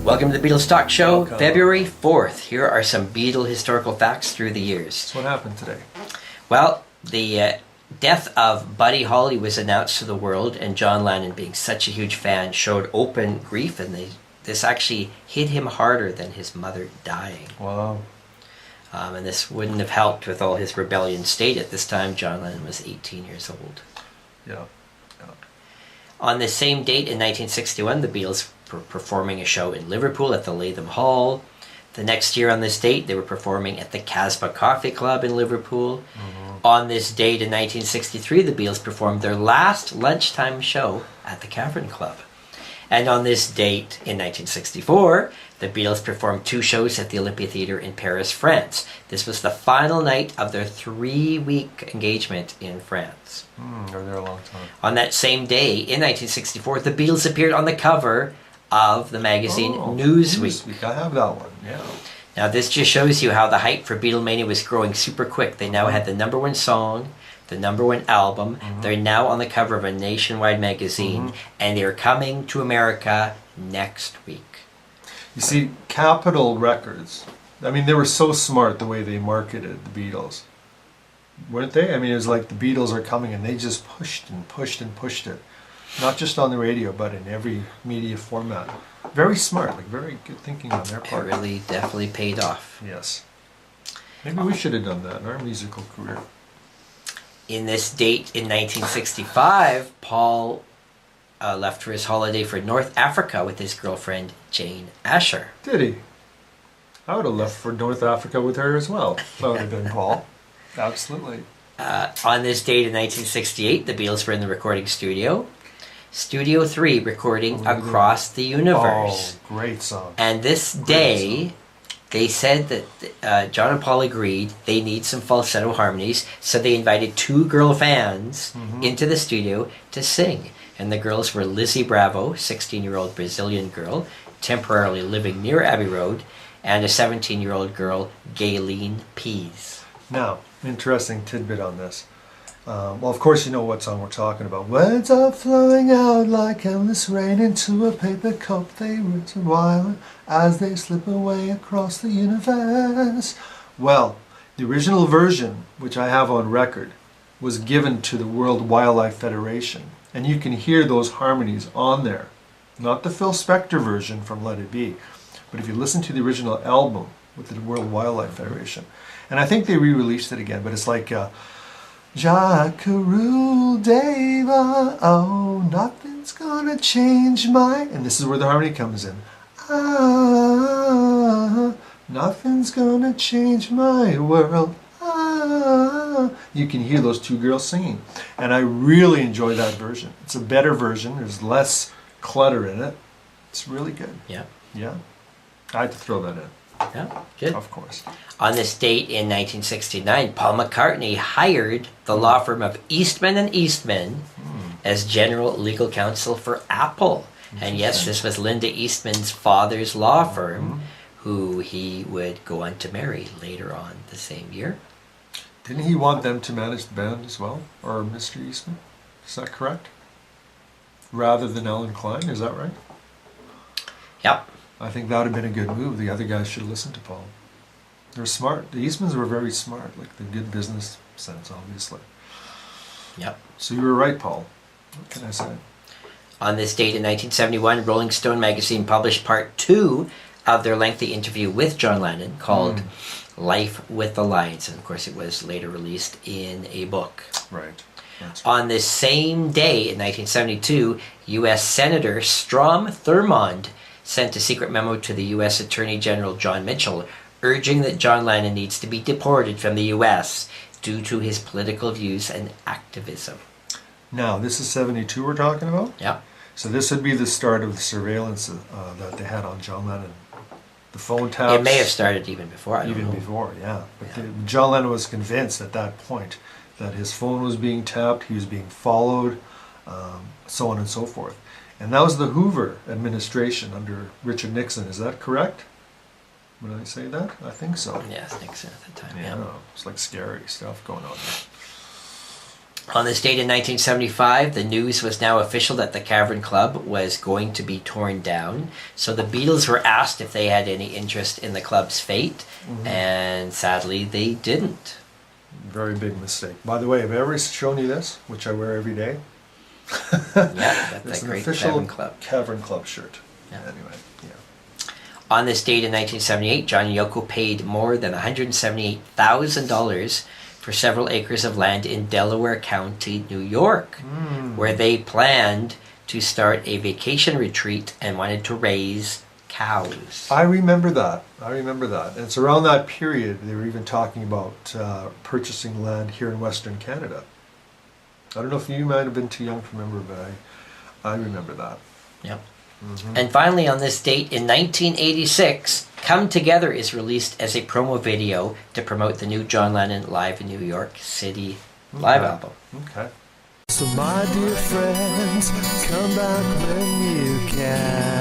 Welcome to the Beatles Talk Show, Welcome. February 4th. Here are some Beatle historical facts through the years. So what happened today? Well, the death of Buddy Holly was announced to the world, and John Lennon, being such a huge fan, showed open grief, and this actually hit him harder than his mother dying. Wow. And this wouldn't have helped with all his rebellion state. At this time, John Lennon was 18 years old. Yeah. On the same date in 1961, the Beatles were performing a show in Liverpool at the Latham Hall. The next year on this date, they were performing at the Casbah Coffee Club in Liverpool. Mm-hmm. On this date in 1963, the Beatles performed their last lunchtime show at the Cavern Club. And on this date in 1964, the Beatles performed 2 shows at the Olympia Theatre in Paris, France. This was the final night of their 3-week engagement in France. They were there a long time. On that same day, in 1964, the Beatles appeared on the cover of the magazine Newsweek. I have that one, yeah. Now this just shows you how the hype for Beatlemania was growing super quick. They now had the #1 song, the #1 album. Mm-hmm. They're now on the cover of a nationwide magazine, and they're coming to America next week. You see, Capitol Records, I mean, they were so smart the way they marketed the Beatles. Weren't they? I mean, it was like the Beatles are coming, and they just pushed and pushed and pushed it. Not just on the radio, but in every media format. Very smart, like very good thinking on their part. It really definitely paid off. Yes. Maybe we should have done that in our musical career. In this date in 1965, Paul left for his holiday for North Africa with his girlfriend Jane Asher. Did he? I would have left for North Africa with her as well, if I would have been Paul. Absolutely. On this date in 1968, the Beatles were in the recording studio. Studio 3, recording Across the Universe. Oh, great song. And this day, they said that John and Paul agreed they need some falsetto harmonies, so they invited 2 girl fans into the studio to sing. And the girls were Lizzie Bravo, 16-year-old Brazilian girl, temporarily living near Abbey Road, and a 17-year-old girl, Gayleen Pease. Now, interesting tidbit on this. Well, of course you know what song we're talking about. Words are flowing out like endless rain into a paper cup. They written wild as they slip away across the universe. Well, the original version, which I have on record, was given to the World Wildlife Federation. And you can hear those harmonies on there. Not the Phil Spector version from Let It Be, but if you listen to the original album with the World Wildlife Federation. And I think they re-released it again, but it's like... Jackaroo Deva, oh, nothing's gonna change my... And this is where the harmony comes in. Ah, nothing's gonna change my world. Ah. You can hear those 2 girls singing. And I really enjoy that version. It's a better version. There's less clutter in it. It's really good. Yeah. Yeah. I had to throw that in. Yeah, good. Of course. On this date in 1969, Paul McCartney hired the law firm of Eastman and Eastman as general legal counsel for Apple. And yes, this was Linda Eastman's father's law firm, who he would go on to marry later on the same year. Didn't he want them to manage the band as well? Or Mr. Eastman? Is that correct? Rather than Alan Klein, is that right? Yep. I think that would have been a good move. The other guys should have listened to Paul. They're smart. The Eastmans were very smart, like the good business sense, obviously. Yep. So you were right, Paul. What can I say? On this date in 1971, Rolling Stone magazine published part 2 of their lengthy interview with John Lennon called Life with the Lions. And of course, it was later released in a book. Right. That's right. On this same day in 1972, U.S. Senator Strom Thurmond sent a secret memo to the U.S. Attorney General John Mitchell urging that John Lennon needs to be deported from the U.S. due to his political views and activism. Now, this is 72 we're talking about? Yeah. So this would be the start of the surveillance that they had on John Lennon. The phone taps. It may have started even before. I don't know. Before, yeah. But John Lennon was convinced at that point that his phone was being tapped, he was being followed, so on and so forth. And that was the Hoover administration under Richard Nixon. Is that correct? Would I say that? I think so. Yes, Nixon at the time. Yeah, it's like scary stuff going on there. On this date in 1975, the news was now official that the Cavern Club was going to be torn down. So the Beatles were asked if they had any interest in the club's fate, and sadly they didn't. Very big mistake. By the way, have I ever shown you this, which I wear every day? Yeah, It's that an great official Cavern Club. Cavern Club shirt. Yeah. Anyway, yeah. On this date in 1978, John and Yoko paid more than $178,000 for several acres of land in Delaware County, New York, where they planned to start a vacation retreat and wanted to raise cows. I remember that. And it's around that period they were even talking about purchasing land here in Western Canada. I don't know if you might have been too young to remember, but I remember that. Yep. And finally, on this date in 1986, Come Together is released as a promo video to promote the new John Lennon Live in New York City live album. Okay. So my dear friends, come back when you can.